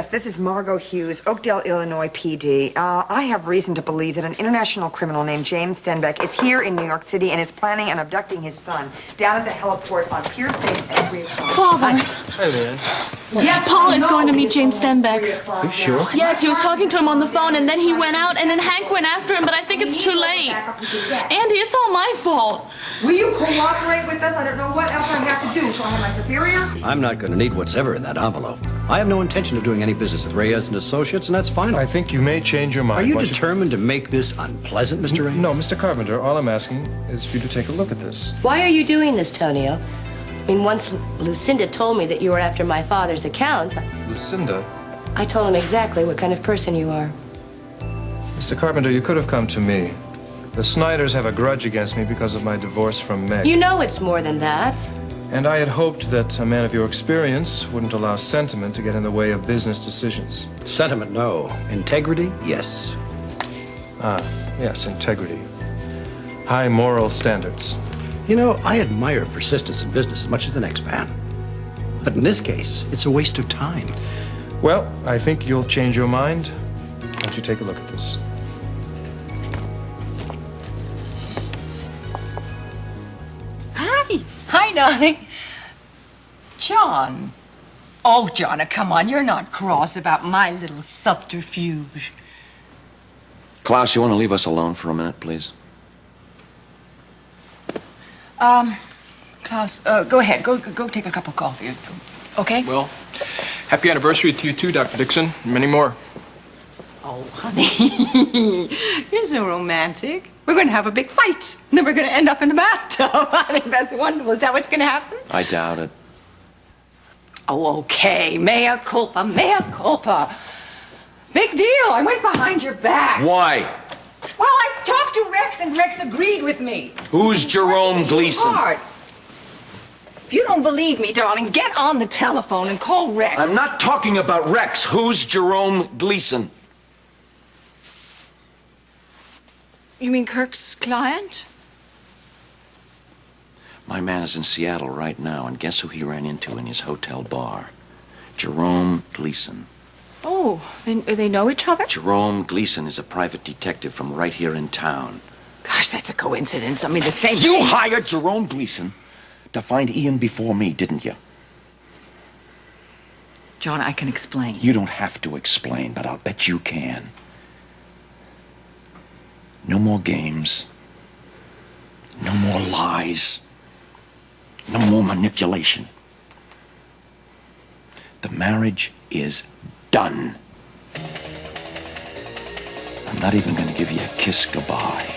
Yes, this is Margot Hughes, Oakdale, Illinois PD. I have reason to believe that an international criminal named James Stenbeck is here in New York City and is planning on abducting his son down at the heliport on Pier 6 at 3 o'clock. Father. Hi, Leanne. Yes, Paul is going to meet James Stenbeck. Are you sure? Yes, he was talking to him on the phone, and then he went out, and then Hank went after him, but I think it's too late. Andy, it's all my fault. Will you cooperate with us? I don't know what else I have to do. Shall I have my superior? I'm not going to need what's ever in that envelope. I have no intention of doing any business with Reyes and Associates, and that's final. I think you may change your mind. Are you determined to make this unpleasant, Mr. Reyes? No, Mr. Carpenter. All I'm asking is for you to take a look at this. Why are you doing this, Tonio? I mean, once Lucinda told me that you were after my father's account, Lucinda? I told him exactly what kind of person you are. Mr. Carpenter, you could have come to me. The Snyders have a grudge against me because of my divorce from Meg. You know it's more than that. And I had hoped that a man of your experience wouldn't allow sentiment to get in the way of business decisions. Sentiment, no. Integrity, yes. Yes, integrity. High moral standards. You know, I admire persistence in business as much as the next man. But in this case, it's a waste of time. Well, I think you'll change your mind. Why don't you take a look at this? Hi, darling. John. Oh, John, come on. You're not cross about my little subterfuge. Klaus, you want to leave us alone for a minute, please? Klaus, go ahead. Go take a cup of coffee. Okay? Well, happy anniversary to you too, Dr. Dixon. Many more. Oh, honey. You're so romantic. We're going to have a big fight. And then we're going to end up in the bathtub. I think that's wonderful. Is that what's going to happen? I doubt it. Oh, okay. Mea culpa, mea culpa. Big deal. I went behind your back. Why? Well, I talked to Rex, and Rex agreed with me. Who's Jerome Gleason? If you don't believe me, darling, get on the telephone and call Rex. I'm not talking about Rex. Who's Jerome Gleason? You mean Kirk's client? My man is in Seattle right now, and guess who he ran into in his hotel bar? Jerome Gleason. Oh, they know each other? Jerome Gleason is a private detective from right here in town. Gosh, that's a coincidence. I mean, the same... You hired Jerome Gleason to find Ian before me, didn't you? John, I can explain. You don't have to explain, but I'll bet you can. No more games. No more lies. No more manipulation. The marriage is done. I'm not even going to give you a kiss goodbye.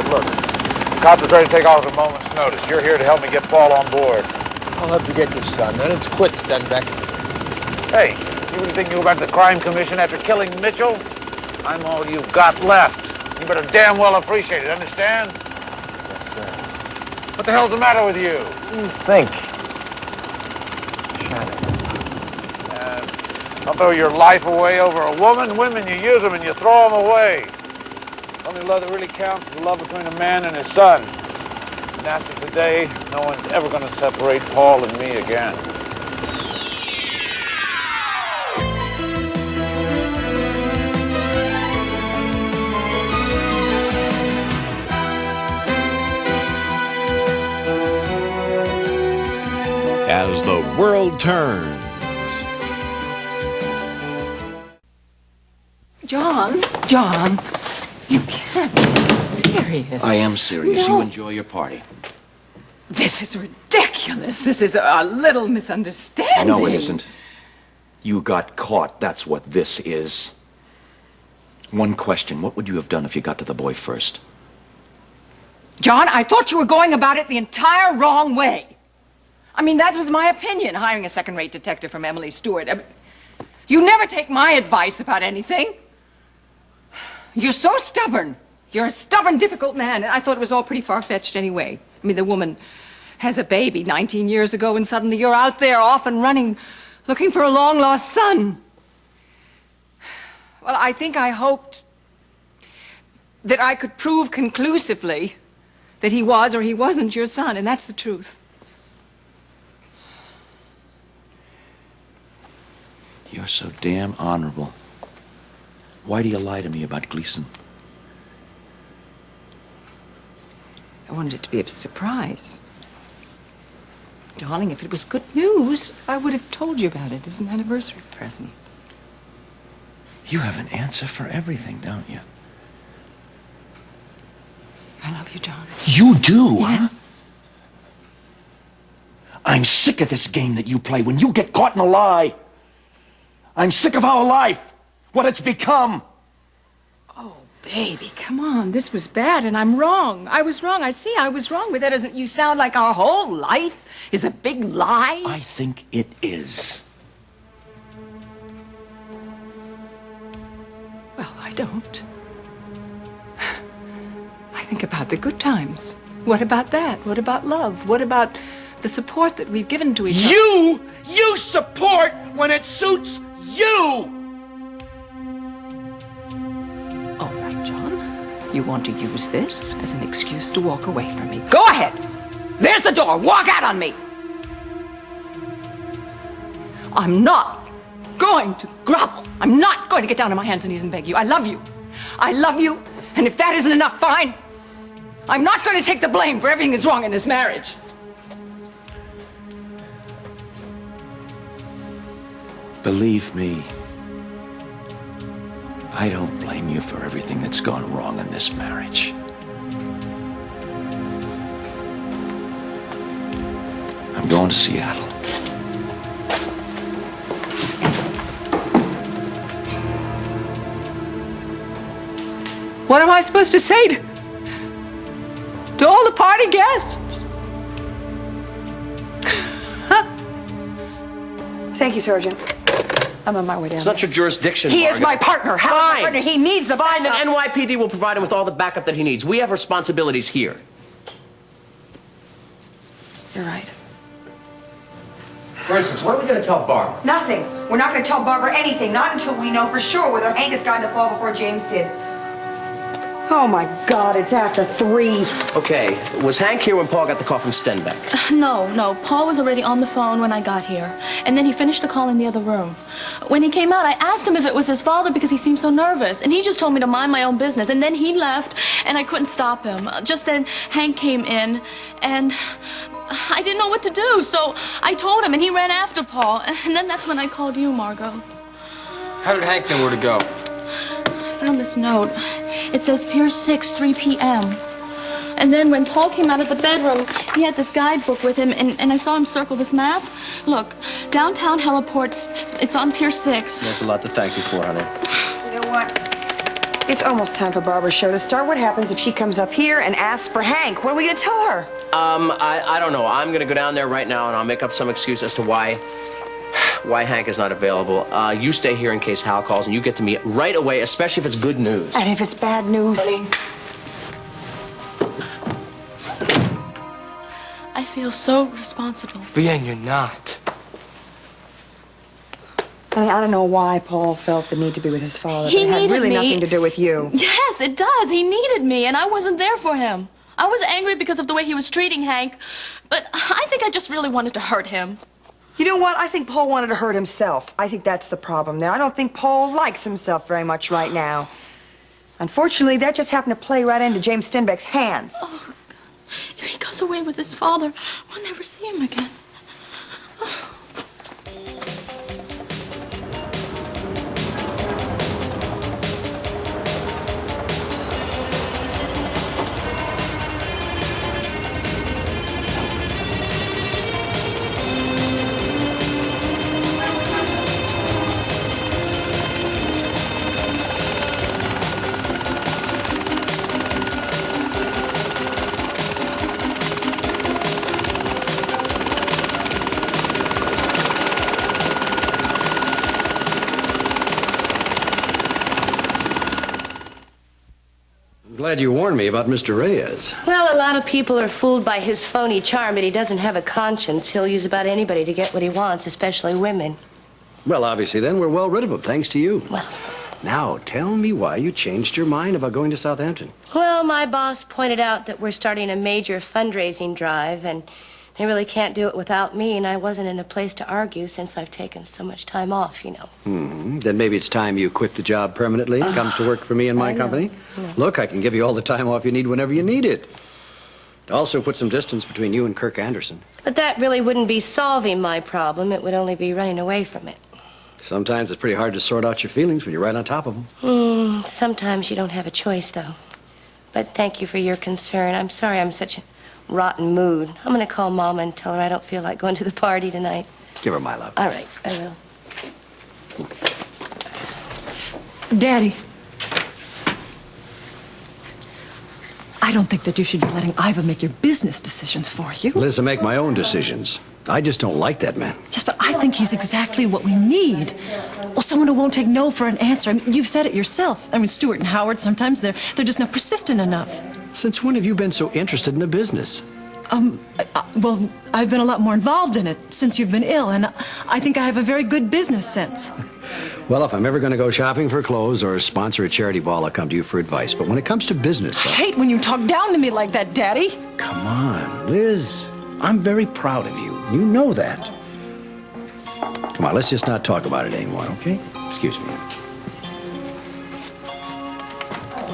Look, the cop is ready to take off at a moment's notice. You're here to help me get Paul on board. I'll help you get your son. Then it's quit, Stenbeck. Hey, you really think you go back to the crime commission after killing Mitchell? I'm all you've got left. You better damn well appreciate it, understand? Yes, sir. What the hell's the matter with you? What do you think? Shannon. Don't throw your life away over a woman. Women, you use them and you throw them away. The only love that really counts is the love between a man and his son. And after today, no one's ever going to separate Paul and me again. As the world turns. John, you can't be serious. I am serious. No. You enjoy your party. This is ridiculous. This is a little misunderstanding. No, it isn't. You got caught. That's what this is. One question. What would you have done if you got to the boy first? John, I thought you were going about it the entire wrong way. I mean, that was my opinion, hiring a second-rate detective from Emily Stewart. You never take my advice about anything. You're so stubborn. You're a stubborn, difficult man, and I thought it was all pretty far-fetched anyway. I mean, the woman has a baby 19 years ago, and suddenly you're out there off and running, looking for a long-lost son. Well, I think I hoped that I could prove conclusively that he was or he wasn't your son, and that's the truth. You're so damn honorable. Why do you lie to me about Gleason? I wanted it to be a surprise. Darling, if it was good news, I would have told you about it as an anniversary present. You have an answer for everything, don't you? I love you, John. You do, Yes. huh? I'm sick of this game that you play when you get caught in a lie. I'm sick of our life, what it's become. Oh, baby, come on. This was bad, and I'm wrong. I was wrong. I see I was wrong, but that doesn't... You sound like our whole life is a big lie. I think it is. Well, I don't. I think about the good times. What about that? What about love? What about the support that we've given to each other? You support when it suits you! All right, John. You want to use this as an excuse to walk away from me. Go ahead! There's the door! Walk out on me! I'm not going to grovel. I'm not going to get down on my hands and knees and beg you. I love you. I love you. And if that isn't enough, fine. I'm not going to take the blame for everything that's wrong in this marriage. Believe me, I don't blame you for everything that's gone wrong in this marriage. I'm going to Seattle. What am I supposed to say to all the party guests? Thank you, Sergeant. I'm on my way down. It's not your jurisdiction, He is my partner. How's my Fine. partner? He needs the Fine, then backup. NYPD will provide him with all the backup that he needs. We have responsibilities here. You're right. For instance, what are we going to tell Barbara? Nothing. We're not going to tell Barbara anything. Not until we know for sure whether Hank has gotten to Paul before James did. Oh, my God. It's after 3. Okay, was Hank here when Paul got the call from Stenbeck? No. Paul was already on the phone when I got here. And then he finished the call in the other room. When he came out, I asked him if it was his father because he seemed so nervous. And he just told me to mind my own business. And then he left, and I couldn't stop him. Just then, Hank came in, and I didn't know what to do. So I told him, and he ran after Paul. And then that's when I called you, Margot. How did Hank know where to go? I found this note. It says Pier 6, 3 p.m. And then when Paul came out of the bedroom, he had this guidebook with him, and I saw him circle this map. Look, downtown Heliport's, it's on Pier 6. There's a lot to thank you for, honey. You know what? It's almost time for Barbara's show to start. What happens if she comes up here and asks for Hank? What are we going to tell her? I don't know. I'm going to go down there right now, and I'll make up some excuse as to why Hank is not available. You stay here in case Hal calls, and you get to me right away, especially if it's good news. And if it's bad news? Honey. I feel so responsible. Leanne, you're not. I mean, I don't know why Paul felt the need to be with his father. He but it had needed really me. nothing to do with you. Yes, it does. He needed me, and I wasn't there for him. I was angry because of the way he was treating Hank, but I think I just really wanted to hurt him. You know what? I think Paul wanted to hurt himself. I think that's the problem there. I don't think Paul likes himself very much right now. Unfortunately, that just happened to play right into James Stenbeck's hands. Oh, if he goes away with his father, we'll never see him again. glad you warned me about Mr. Reyes. Well, a lot of people are fooled by his phony charm, but he doesn't have a conscience. He'll use about anybody to get what he wants, especially women. Well, obviously, then, we're well rid of him, thanks to you. Well... Now, tell me why you changed your mind about going to Southampton. Well, my boss pointed out that we're starting a major fundraising drive, and they really can't do it without me, and I wasn't in a place to argue since I've taken so much time off, you know. Then maybe it's time you quit the job permanently and comes to work for me and my company. Yeah. Look, I can give you all the time off you need whenever you need it. To also put some distance between you and Kirk Anderson. But that really wouldn't be solving my problem. It would only be running away from it. Sometimes it's pretty hard to sort out your feelings when you're right on top of them. Sometimes you don't have a choice, though. But thank you for your concern. I'm sorry I'm such a rotten mood. I'm going to call Mama and tell her I don't feel like going to the party tonight. Give her my love. All right, I will. Daddy, I don't think that you should be letting Iva make your business decisions for you. Liz, I make my own decisions. I just don't like that man. Yes, but I think he's exactly what we need. Well, someone who won't take no for an answer. I mean, you've said it yourself. I mean, Stuart and Howard, sometimes they're just not persistent enough. Since when have you been so interested in the business? Well, I've been a lot more involved in it since you've been ill, and I think I have a very good business sense. Well, if I'm ever going to go shopping for clothes or sponsor a charity ball, I'll come to you for advice. But when it comes to business... I hate when you talk down to me like that, Daddy. Come on, Liz. I'm very proud of you. You know that. Come on, let's just not talk about it anymore, okay? Excuse me.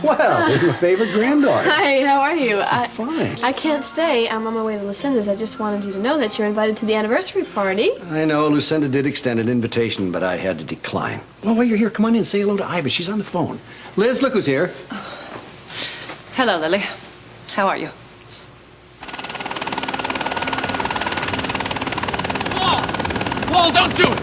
Well, there's my favorite granddaughter. Hi, how are you? Fine. I can't stay. I'm on my way to Lucinda's. I just wanted you to know that you're invited to the anniversary party. I know, Lucinda did extend an invitation, but I had to decline. Well, while you're here, come on in and say hello to Iva. She's on the phone. Liz, look who's here. Hello, Lily. How are you? Paul, don't do it!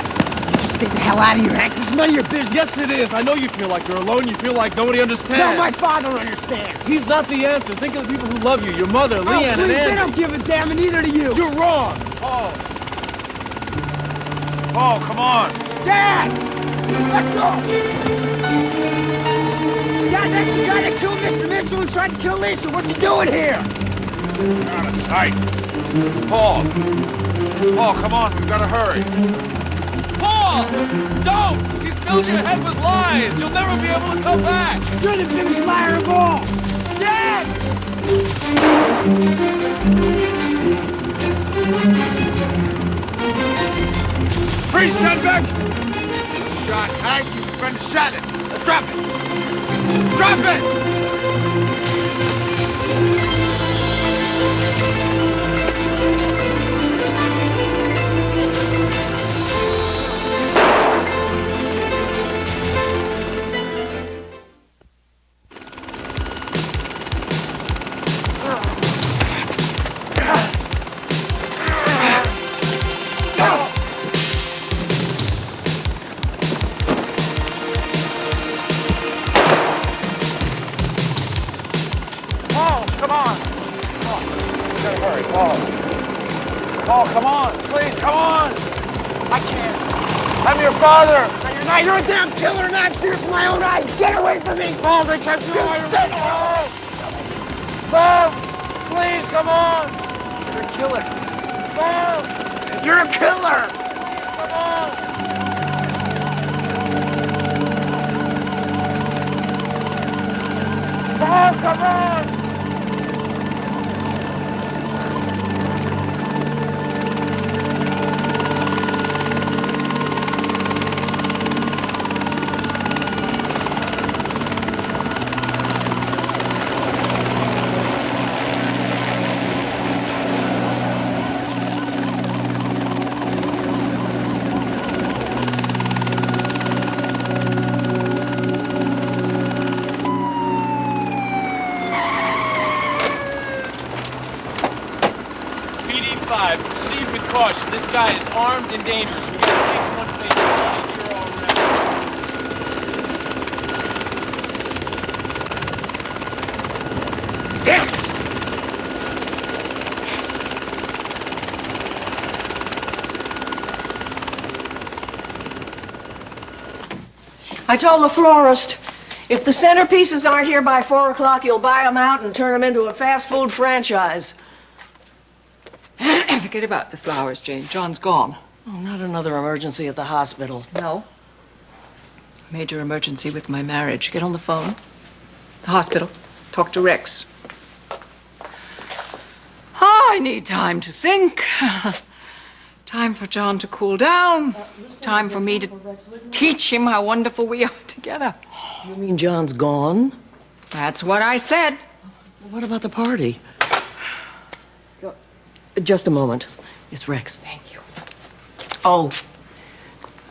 Just stay the hell out of here, Hank. This is none of your business. Yes, it is. I know you feel like you're alone. You feel like nobody understands. No, my father understands. He's not the answer. Think of the people who love you. Your mother, Leanne, and please, Andy. they don't give a damn, and neither do you. You're wrong. Paul. Paul, come on. Dad! Let go! Dad, that's the guy that killed Mr. Mitchell and tried to kill Lisa. What's he doing here? You're out of sight. Paul. Paul, come on. We've got to hurry. Paul! Don't! He's filled your head with lies. You'll never be able to come back. You're the biggest liar of all. Dad! Freeze, stand back! Shot, Hank. You've been shot it. Drop it! Drop it! Paul, come on. Please, come on. I can't. I'm your father. No, you're not. You're a damn killer, and I'm here for my own eyes. Get away from me. Paul, they kept you away from me. Paul, please, come on. You're a killer. Paul. You're a killer. Come on. Paul, come on. Proceed with caution. This guy is armed and dangerous. We got at least one fatality here already. Damn it! I told the florist If the centerpieces aren't here by 4 o'clock, you'll buy them out and turn them into a fast food franchise. Forget about the flowers, Jane. John's gone. Oh, not another emergency at the hospital. No. Major emergency with my marriage. Get on the phone. The hospital. Talk to Rex. I need time to think. Time for John to cool down. Time for me to teach him how wonderful we are together. You mean John's gone? That's what I said. Well, what about the party? Just a moment. It's Rex. Thank you. Oh,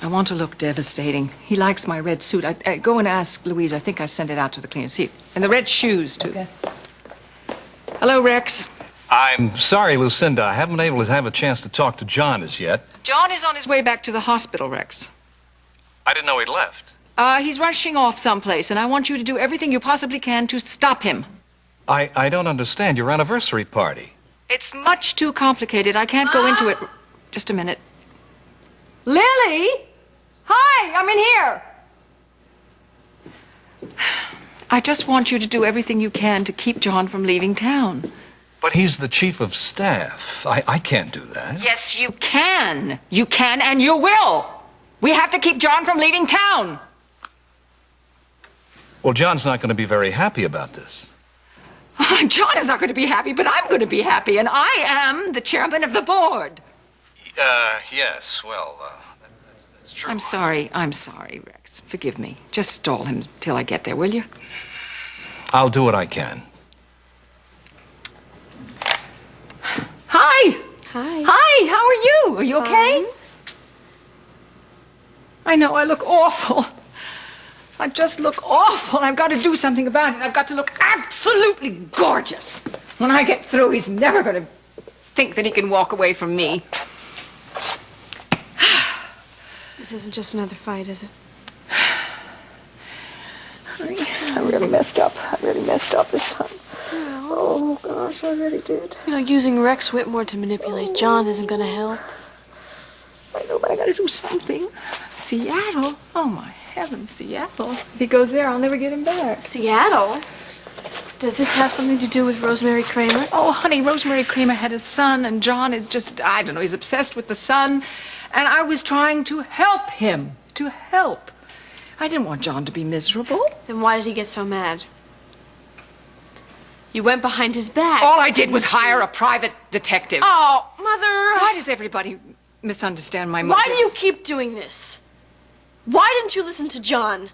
I want to look devastating. He likes my red suit. I go and ask Louise. I think I sent it out to the cleaner. See, and the red shoes, too. Okay. Hello, Rex. I'm sorry, Lucinda. I haven't been able to have a chance to talk to John as yet. John is on his way back to the hospital, Rex. I didn't know he'd left. He's rushing off someplace, and I want you to do everything you possibly can to stop him. I don't understand your anniversary party. It's much too complicated. I can't go into it. Just a minute. Lily! Hi, I'm in here. I just want you to do everything you can to keep John from leaving town. But he's the chief of staff. I can't do that. Yes, you can. You can and you will. We have to keep John from leaving town. Well, John's not going to be very happy about this. John is not going to be happy, but I'm going to be happy, and I am the chairman of the board. Yes, well, that's true. I'm sorry, Rex. Forgive me. Just stall him till I get there, will you? I'll do what I can. Hi! Hi. Hi, how are you? Are you okay? Fine. I know I look awful. I just look awful. I've got to do something about it. I've got to look absolutely gorgeous. When I get through, he's never going to think that he can walk away from me. This isn't just another fight, is it? I really messed up. I really messed up this time. Oh, gosh, I really did. You know, using Rex Whitmore to manipulate John isn't gonna help. I know, but I gotta do something. Seattle? Oh, my heavens, Seattle. If he goes there, I'll never get him back. Seattle? Does this have something to do with Rosemary Kramer? Oh, honey, Rosemary Kramer had a son, and John is just, I don't know, he's obsessed with the son. And I was trying to help him. To help. I didn't want John to be miserable. Then why did he get so mad? You went behind his back. All I did was hire a private detective. Oh, Mother. Why does everybody misunderstand my motives? Why do you keep doing this? Why didn't you listen to John?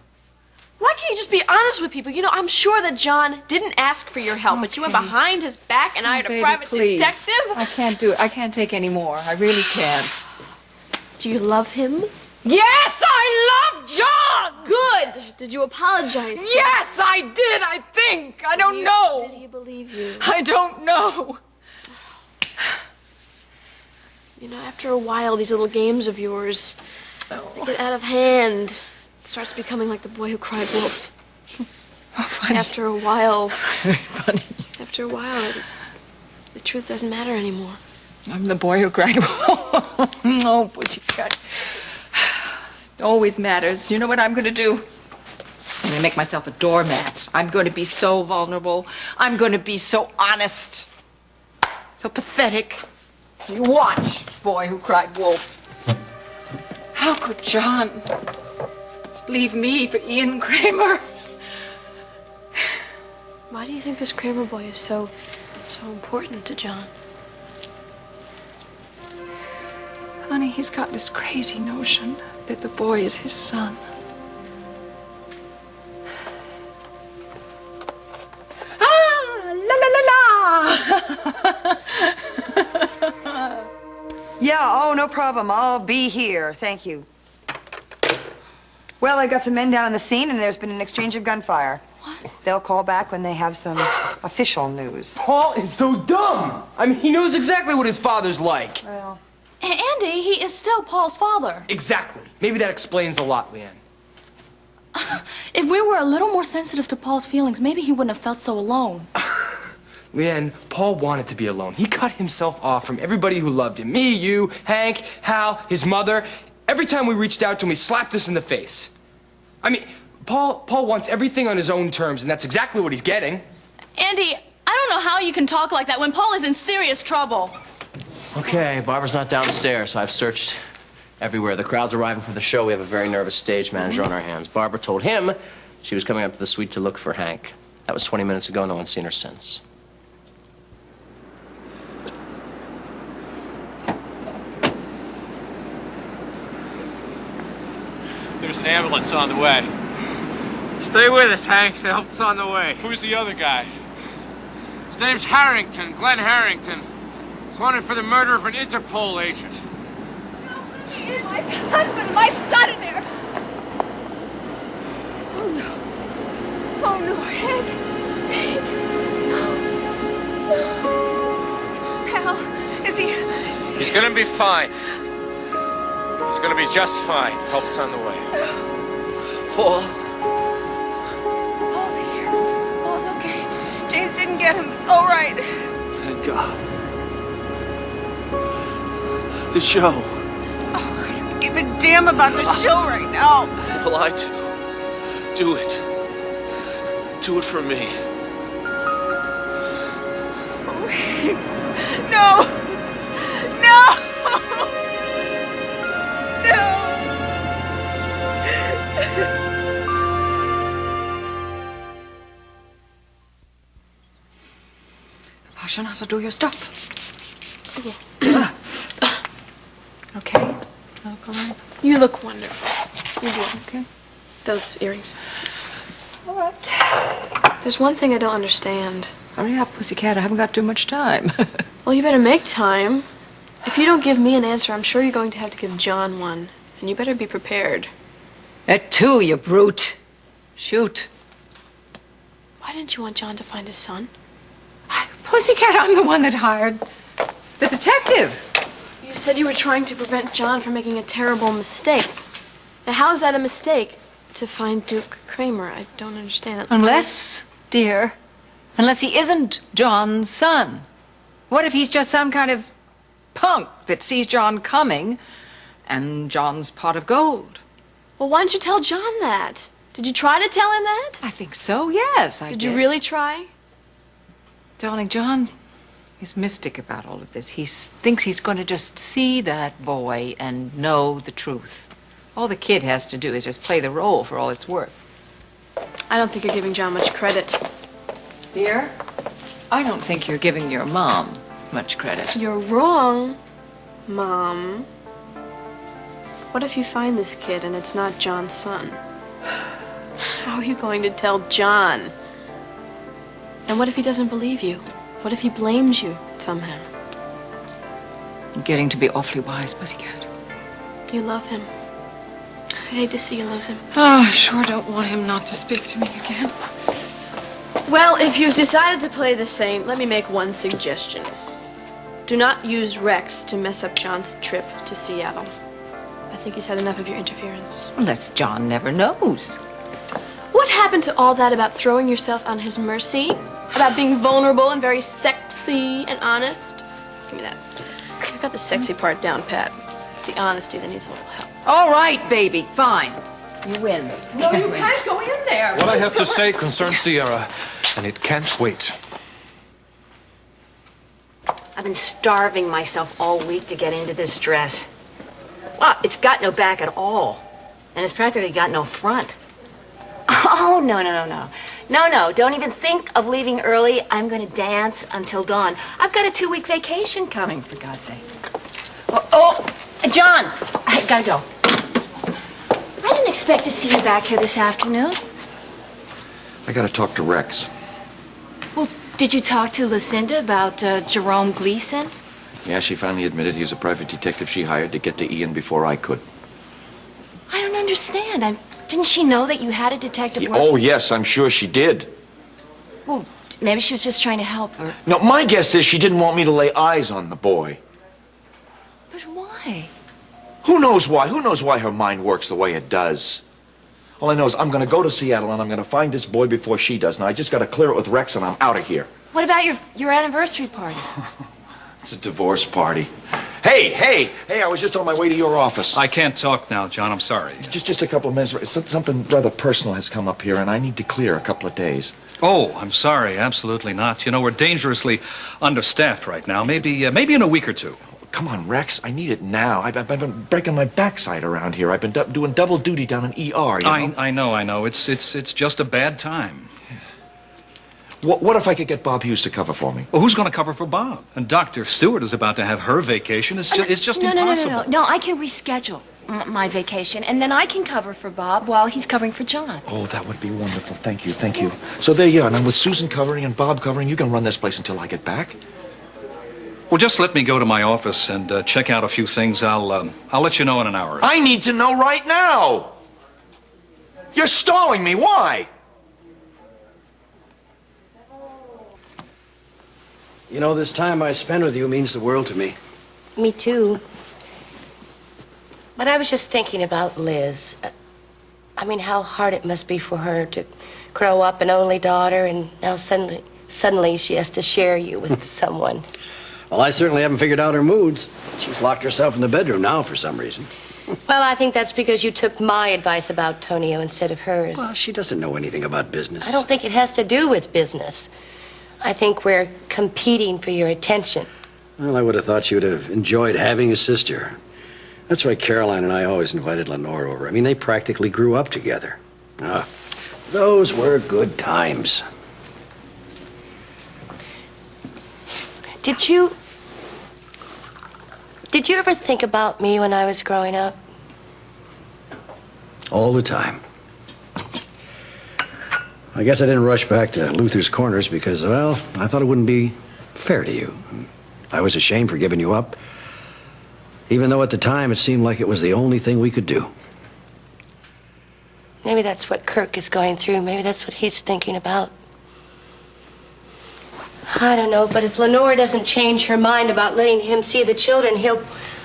Why can't you just be honest with people? You know, I'm sure that John didn't ask for your help, but you went behind his back and hired a private detective. I can't do it. I can't take any more. I really can't. Do you love him? Yes, I love John! Good! Did you apologize? Yes, I did, I think. I don't know. Did he believe you? I don't know. You know, after a while, these little games of yours, they get out of hand. It starts becoming like the boy who cried wolf. Oh, funny. After a while... Very funny. After a while, the truth doesn't matter anymore. I'm the boy who cried wolf. No, pussycat. It always matters. You know what I'm going to do? I'm going to make myself a doormat. I'm going to be so vulnerable. I'm going to be so honest. So pathetic. You watch, boy who cried wolf. How could John leave me for Ian Kramer? Why do you think this Kramer boy is so important to John? Honey, he's got this crazy notion that the boy is his son. Ah, la la la la! Yeah, oh, no problem. I'll be here. Thank you. Well, I got some men down on the scene, and there's been an exchange of gunfire. What? They'll call back when they have some official news. Paul is so dumb. I mean, he knows exactly what his father's like. Well... Andy, he is still Paul's father. Exactly. Maybe that explains a lot, Leanne. If we were a little more sensitive to Paul's feelings, maybe he wouldn't have felt so alone. Leanne, Paul wanted to be alone. He cut himself off from everybody who loved him. Me, you, Hank, Hal, his mother. Every time we reached out to him, he slapped us in the face. I mean, Paul wants everything on his own terms, and that's exactly what he's getting. Andy, I don't know how you can talk like that when Paul is in serious trouble. Okay, Barbara's not downstairs. I've searched everywhere. The crowd's arriving for the show. We have a very nervous stage manager on our hands. Barbara told him she was coming up to the suite to look for Hank. That was 20 minutes ago. No one's seen her since. There's an ambulance on the way. Stay with us, Hank. The help's on the way. Who's the other guy? His name's Harrington, Glenn Harrington. He's wanted for the murder of an Interpol agent. My husband and my son are there. Oh no. Oh no, Hank. Hank. No. Pal, is he... He's gonna be fine. He's gonna be just fine. Help's on the way. Paul. Paul's here. Paul's okay. James didn't get him. It's all right. Thank God. The show. Oh, I don't give a damn about the show right now. Well, I do. Do it. Do it for me. Oh, no. No. Pasha, how to do your stuff. Okay. Alkaline. You look wonderful. You do. Okay. Those earrings. All right. There's one thing I don't understand. Hurry up, pussycat. I haven't got too much time. Well, you better make time. If you don't give me an answer, I'm sure you're going to have to give John one. And you better be prepared. At 2, you brute. Shoot. Why didn't you want John to find his son? Pussycat, I'm the one that hired the detective. You said you were trying to prevent John from making a terrible mistake. Now, how is that a mistake? To find Duke Kramer? I don't understand. Unless, dear, unless he isn't John's son. What if he's just some kind of punk that sees John coming and John's pot of gold? Well, why didn't you tell John that? Did you try to tell him that? I think so, yes, I did. Did you really try? Darling, John is mystic about all of this. He thinks he's going to just see that boy and know the truth. All the kid has to do is just play the role for all it's worth. I don't think you're giving John much credit. Dear, I don't think you're giving your mom much credit. You're wrong, Mom. What if you find this kid and it's not John's son? How are you going to tell John? And what if he doesn't believe you? What if he blames you somehow? You're getting to be awfully wise, pussycat. You love him. I hate to see you lose him. Oh, I sure don't want him not to speak to me again. Well, if you've decided to play the saint, let me make one suggestion. Do not use Rex to mess up John's trip to Seattle. I think he's had enough of your interference. Unless John never knows. What happened to all that about throwing yourself on his mercy? About being vulnerable and very sexy and honest? Give me that. You've got the sexy part down, Pat. It's the honesty that needs a little help. All right, baby, fine. You win. No, you can't go in there. What I have to say concerns Sierra, and it can't wait. I've been starving myself all week to get into this dress. Well, it's got no back at all. And it's practically got no front. Oh, no. No, don't even think of leaving early. I'm going to dance until dawn. I've got a 2-week vacation coming, for God's sake. Oh, John, I gotta go. I didn't expect to see you back here this afternoon. I gotta talk to Rex. Well, did you talk to Lucinda about Jerome Gleason? Yeah, she finally admitted he was a private detective she hired to get to Ian before I could. I don't understand. Didn't she know that you had a detective working? Oh, yes, I'm sure she did. Well, maybe she was just trying to help her. No, my guess is she didn't want me to lay eyes on the boy. But why? Who knows why? Who knows why her mind works the way it does? All I know is I'm going to go to Seattle and I'm going to find this boy before she does. Now, I just got to clear it with Rex and I'm out of here. What about your anniversary party? It's a divorce party. Hey, I was just on my way to your office. I can't talk now, John. I'm sorry. Just a couple of minutes. Something rather personal has come up here, and I need to clear a couple of days. Oh, I'm sorry. Absolutely not. You know, we're dangerously understaffed right now. Maybe in a week or two. Come on, Rex. I need it now. I've been breaking my backside around here. I've been doing double duty down in ER, you know? I know. It's just a bad time. What if I could get Bob Hughes to cover for me? Well, who's going to cover for Bob? And Dr. Stewart is about to have her vacation. It's just impossible. No, I can reschedule my vacation, and then I can cover for Bob while he's covering for John. Oh, that would be wonderful. Thank you. So there you are. Now, with Susan covering and Bob covering, you can run this place until I get back. Well, just let me go to my office and check out a few things. I'll let you know in an hour. I need to know right now. You're stalling me. Why? You know, this time I spend with you means the world to me. Me too. But I was just thinking about Liz. I mean, how hard it must be for her to grow up an only daughter, and now suddenly she has to share you with someone. Well, I certainly haven't figured out her moods. She's locked herself in the bedroom now for some reason. Well, I think that's because you took my advice about Tonio instead of hers. Well, she doesn't know anything about business. I don't think it has to do with business. I think we're competing for your attention. Well, I would have thought she would have enjoyed having a sister. That's why Caroline and I always invited Lenore over. I mean, they practically grew up together. Those were good times. Did you ever think about me when I was growing up? All the time. I guess I didn't rush back to Luther's Corners because, well, I thought it wouldn't be fair to you. I was ashamed for giving you up, even though at the time it seemed like it was the only thing we could do. Maybe that's what Kirk is going through. Maybe that's what he's thinking about. I don't know, but if Lenore doesn't change her mind about letting him see the children, he'll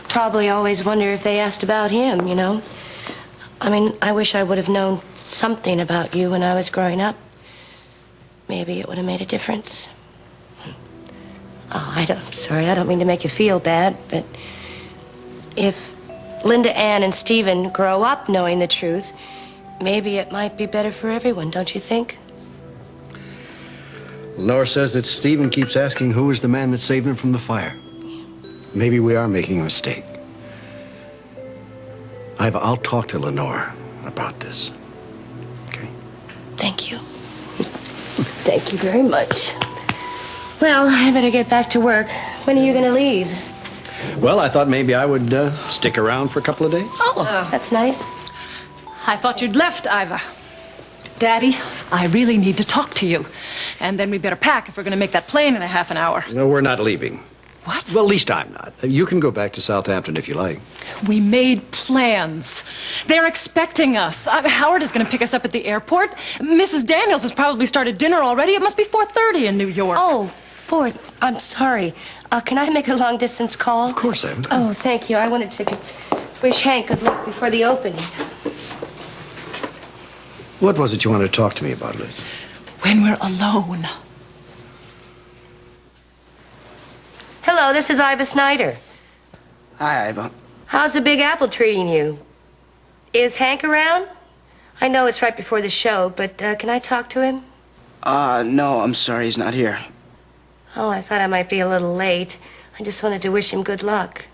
probably always wonder if they asked about him, you know? I mean, I wish I would have known something about you when I was growing up. Maybe it would have made a difference. Oh, I'm sorry, I don't mean to make you feel bad, but if Linda Ann and Stephen grow up knowing the truth, maybe it might be better for everyone, don't you think? Lenore says that Stephen keeps asking who is the man that saved him from the fire. Maybe we are making a mistake. I'll talk to Lenore about this. Okay? Thank you. Thank you very much. Well, I better get back to work. When are you going to leave? Well, I thought maybe I would stick around for a couple of days. Oh, that's nice. I thought you'd left, Iva. Daddy, I really need to talk to you. And then we better pack if we're going to make that plane in a half an hour. No, we're not leaving. What? Well, at least I'm not. You can go back to Southampton if you like. We made plans. They're expecting us. Howard is going to pick us up at the airport. Mrs. Daniels has probably started dinner already. It must be 4:30 in New York. Oh, 4. I'm sorry. Can I make a long-distance call? Of course, Evan. Oh, thank you. I wanted to wish Hank good luck before the opening. What was it you wanted to talk to me about, Liz? When we're alone. Hello, this is Iva Snyder. Hi, Iva. How's the Big Apple treating you? Is Hank around? I know it's right before the show, but can I talk to him? No, I'm sorry, he's not here. Oh, I thought I might be a little late. I just wanted to wish him good luck.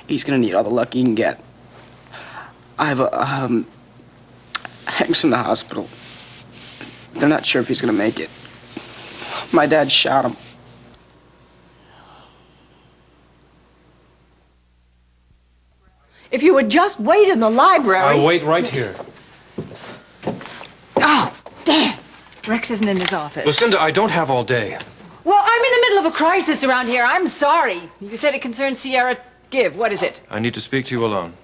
He's gonna need all the luck he can get. Iva, Hank's in the hospital. They're not sure if he's gonna make it. My dad shot him. If you would just wait in the library... I'll wait right here. Oh, damn. Rex isn't in his office. Lucinda, I don't have all day. Well, I'm in the middle of a crisis around here. I'm sorry. You said it concerns Sierra. Give. What is it? I need to speak to you alone.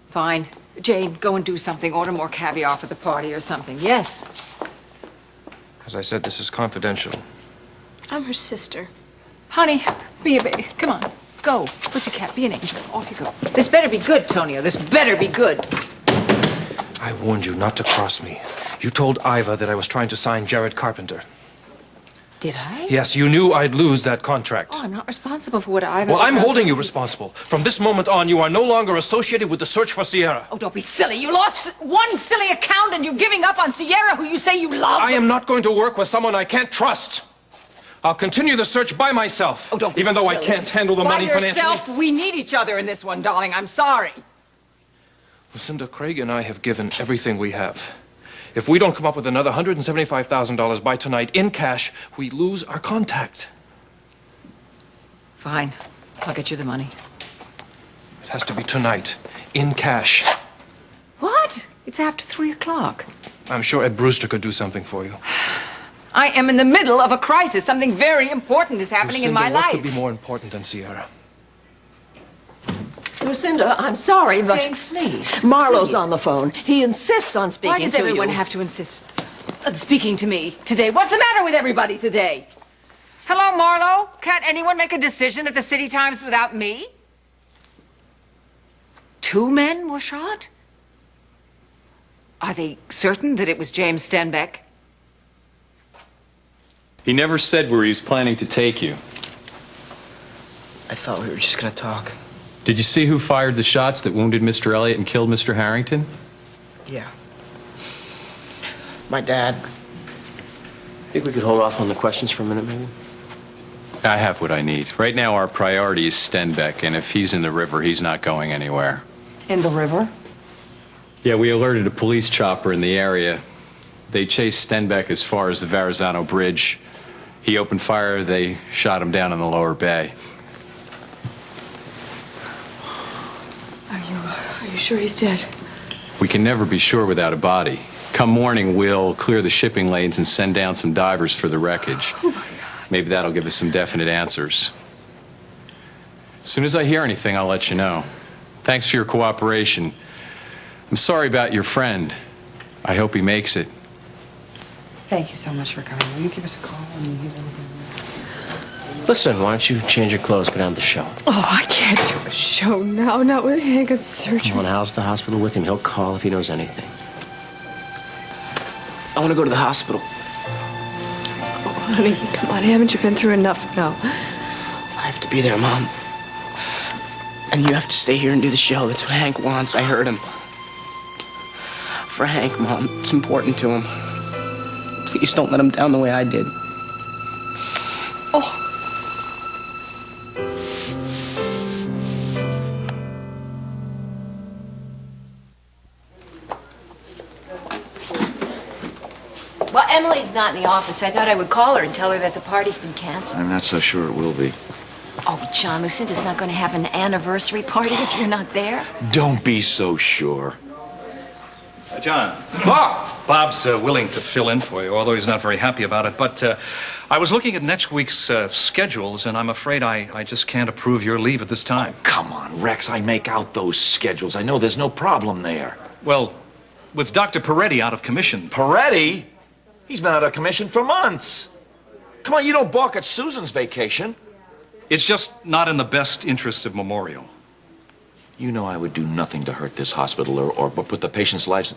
Fine. Jane, go and do something. Order more caviar for the party or something. Yes. As I said, this is confidential. I'm her sister. Honey, be a baby. Come on. Go. Pussycat, be an angel. Off you go. This better be good, Tonio. This better be good. I warned you not to cross me. You told Iva that I was trying to sign Jared Carpenter. Did I? Yes, you knew I'd lose that contract. Oh, I'm not responsible for what I've... Well, I'm holding you responsible. From this moment on, you are no longer associated with the search for Sierra. Oh, don't be silly. You lost one silly account and you're giving up on Sierra, who you say you love. I am not going to work with someone I can't trust. I'll continue the search by myself. Oh, don't be even though silly. I can't handle the money financially. By yourself, we need each other in this one, darling. I'm sorry. Lucinda, Craig and I have given everything we have. If we don't come up with another $175,000 by tonight in cash, we lose our contact. Fine. I'll get you the money. It has to be tonight, in cash. What? It's after 3 o'clock. I'm sure Ed Brewster could do something for you. I am in the middle of a crisis. Something very important is happening in my Lucinda, what life. could be more important than Sierra? Lucinda, I'm sorry, but... Jane, please. Marlowe's please. on the phone. He insists on speaking to you. Why does everyone have to insist on speaking to me today? What's the matter with everybody today? Hello, Marlowe? Can't anyone make a decision at the City Times without me? 2 men were shot? Are they certain that it was James Stenbeck? He never said where he was planning to take you. I thought we were just gonna talk. Did you see who fired the shots that wounded Mr. Elliott and killed Mr. Harrington? Yeah. My dad. Think we could hold off on the questions for a minute, maybe? I have what I need. Right now, our priority is Stenbeck, and if he's in the river, he's not going anywhere. In the river? Yeah, we alerted a police chopper in the area. They chased Stenbeck as far as the Verrazano Bridge. He opened fire, they shot him down in the lower bay. Are you sure he's dead? We can never be sure without a body. Come morning, we'll clear the shipping lanes and send down some divers for the wreckage. Oh, my God. Maybe that'll give us some definite answers. As soon as I hear anything, I'll let you know. Thanks for your cooperation. I'm sorry about your friend. I hope he makes it. Thank you so much for coming. Will you give us a call when you hear anything? Listen, why don't you change your clothes, go down to the show? Oh, I can't do a show now, not with Hank at surgery. Come on, Al's at the hospital with him. He'll call if he knows anything. I want to go to the hospital. Oh, honey, come on. Haven't you been through enough now? I have to be there, Mom. And you have to stay here and do the show. That's what Hank wants. I heard him. For Hank, Mom. It's important to him. Please don't let him down the way I did. Oh. Well, Emily's not in the office. I thought I would call her and tell her that the party's been canceled. I'm not so sure it will be. Oh, John, Lucinda's not going to have an anniversary party if you're not there. Don't be so sure. John. Bob's willing to fill in for you, although he's not very happy about it. But I was looking at next week's schedules, and I'm afraid I just can't approve your leave at this time. Come on, Rex, I make out those schedules. I know there's no problem there. Well, with Dr. Peretti out of commission... Peretti? He's been out of commission for months. Come on, you don't balk at Susan's vacation. It's just not in the best interest of Memorial. You know I would do nothing to hurt this hospital or put the patients' lives...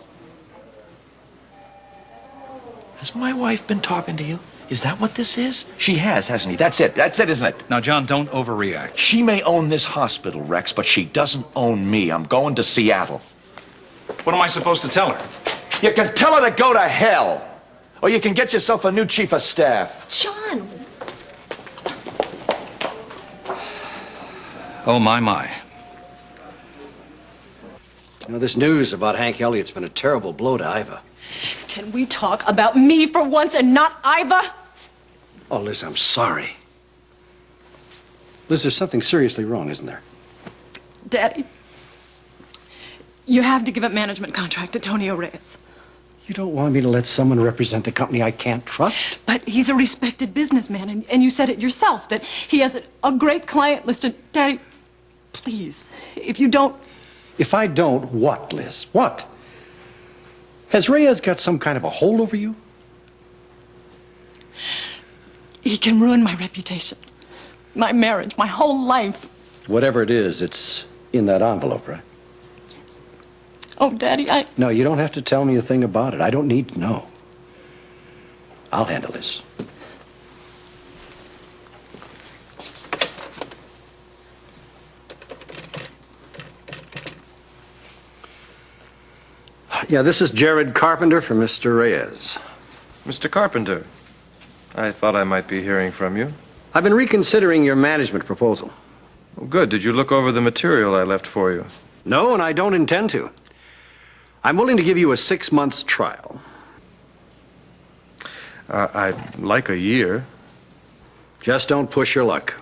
Has my wife been talking to you? Is that what this is? She has, hasn't he? That's it, isn't it? Now, John, don't overreact. She may own this hospital, Rex, but she doesn't own me. I'm going to Seattle. What am I supposed to tell her? You can tell her to go to hell. Or you can get yourself a new chief of staff. John! Oh, my. You know, this news about Hank Elliott's been a terrible blow to Iva. Can we talk about me for once and not Iva? Oh, Liz, I'm sorry. Liz, there's something seriously wrong, isn't there? Daddy, you have to give a management contract to Antonio Reyes. You don't want me to let someone represent the company I can't trust? But he's a respected businessman, and you said it yourself, that he has a great client list. And Daddy, please, if you don't... If I don't, what, Liz? What? Has Reyes got some kind of a hold over you? He can ruin my reputation, my marriage, my whole life. Whatever it is, it's in that envelope, right? Yes. Oh, Daddy, No, you don't have to tell me a thing about it. I don't need to know. I'll handle this. Yeah, this is Jared Carpenter for Mr. Reyes. Mr. Carpenter, I thought I might be hearing from you. I've been reconsidering your management proposal. Well, good. Did you look over the material I left for you? No, and I don't intend to. I'm willing to give you a 6 months trial. I'd like a year. Just don't push your luck.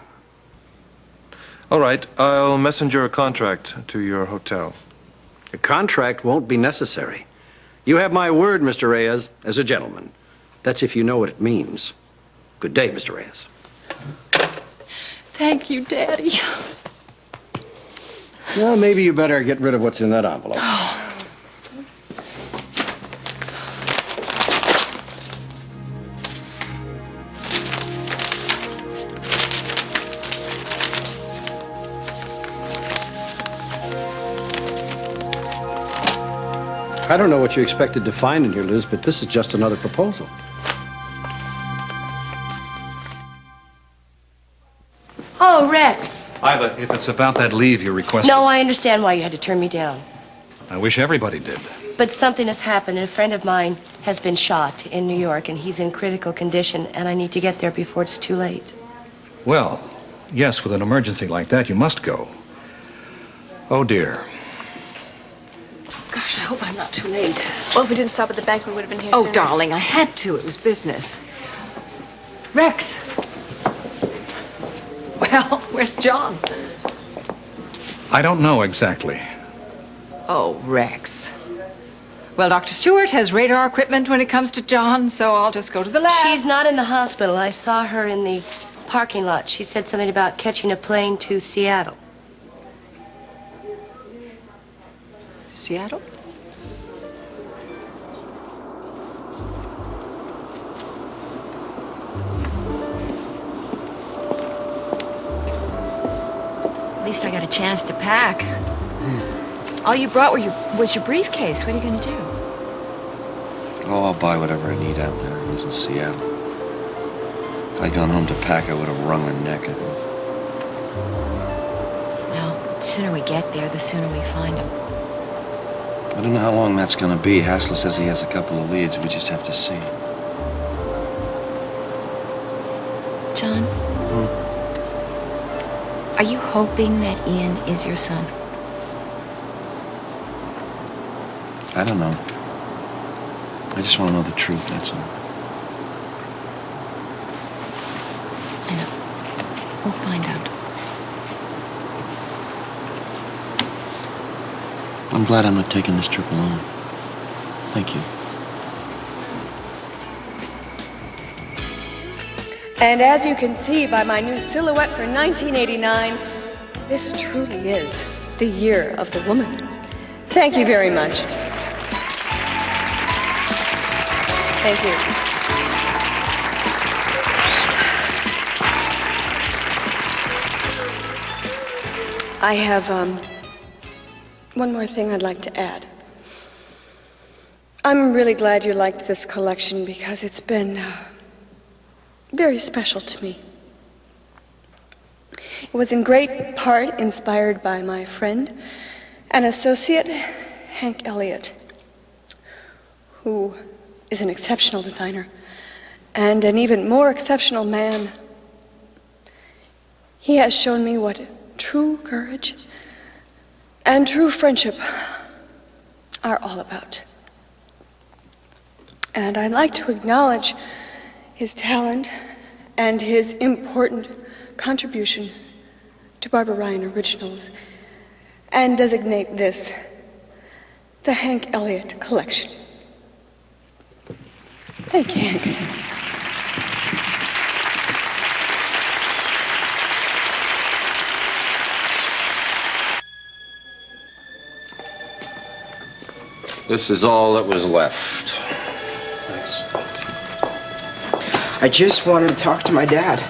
All right, I'll messenger a contract to your hotel. A contract won't be necessary. You have my word, Mr. Reyes, as a gentleman. That's if you know what it means. Good day, Mr. Reyes. Thank you, Daddy. Well, maybe you better get rid of what's in that envelope. I don't know what you expected to find in here, Liz, but this is just another proposal. Oh, Rex. Iva, if it's about that leave you're requesting. No, I understand why you had to turn me down. I wish everybody did. But something has happened, and a friend of mine has been shot in New York, and he's in critical condition, and I need to get there before it's too late. Well, yes, with an emergency like that, you must go. Oh, dear. Gosh, I hope I'm not too late. Well, if we didn't stop at the bank, we would have been here Oh, sooner. darling, I had to. It was business. Rex. Well, where's John? I don't know exactly. Oh, Rex. Well, Dr. Stewart has radar equipment when it comes to John, so I'll just go to the lab. She's not in the hospital. I saw her in the parking lot. She said something about catching a plane to Seattle. Seattle? At least I got a chance to pack. All you brought was your briefcase. What are you going to do? Oh, I'll buy whatever I need out there. It was in Seattle. If I'd gone home to pack, I would have wrung her neck, I think. Well, the sooner we get there, the sooner we find him. I don't know how long that's gonna be. Hassler says he has a couple of leads. We just have to see. John? Are you hoping that Ian is your son? I don't know. I just want to know the truth, that's all. I know. We'll find out. I'm glad I'm not taking this trip alone. Thank you. And as you can see by my new silhouette for 1989, this truly is the year of the woman. Thank you very much. Thank you. I have one more thing I'd like to add. I'm really glad you liked this collection because it's been very special to me. It was in great part inspired by my friend and associate, Hank Elliott, who is an exceptional designer and an even more exceptional man. He has shown me what true courage and true friendship are all about. And I'd like to acknowledge his talent and his important contribution to Barbara Ryan Originals and designate this the Hank Elliott Collection. Thank you, Hank. This is all that was left. Thanks. I just wanted to talk to my dad.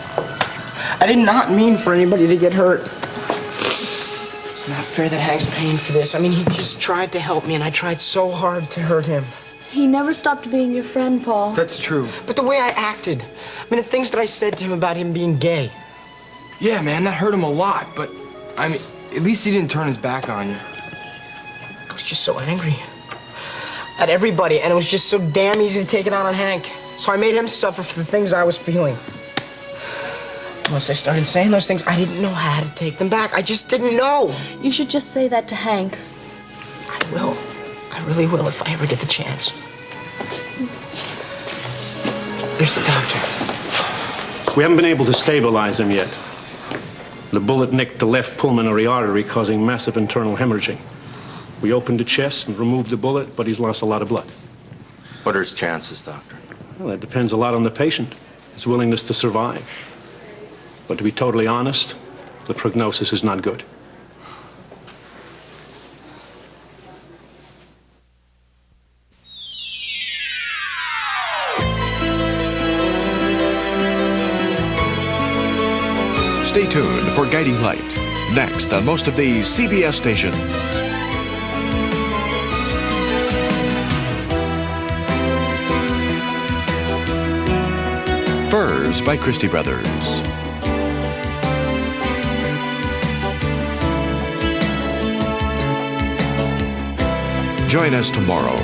I did not mean for anybody to get hurt. It's not fair that Hank's paying for this. I mean, he just tried to help me, and I tried so hard to hurt him. He never stopped being your friend, Paul. That's true. But the way I acted, I mean, the things that I said to him about him being gay. Yeah, man, that hurt him a lot, but, I mean, at least he didn't turn his back on you. I was just so angry. at everybody, and it was just so damn easy to take it out on Hank. So I made him suffer for the things I was feeling. Once I started saying those things, I didn't know how to take them back. I just didn't know. You should just say that to Hank. I will. I really will if I ever get the chance. There's the doctor. We haven't been able to stabilize him yet. The bullet nicked the left pulmonary artery, causing massive internal hemorrhaging. We opened the chest and removed the bullet, but he's lost a lot of blood. What are his chances, Doctor? Well, that depends a lot on the patient, his willingness to survive. But to be totally honest, the prognosis is not good. Stay tuned for Guiding Light, next on most of these CBS stations. Furs by Christie Brothers. Join us tomorrow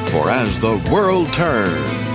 for As the World Turns.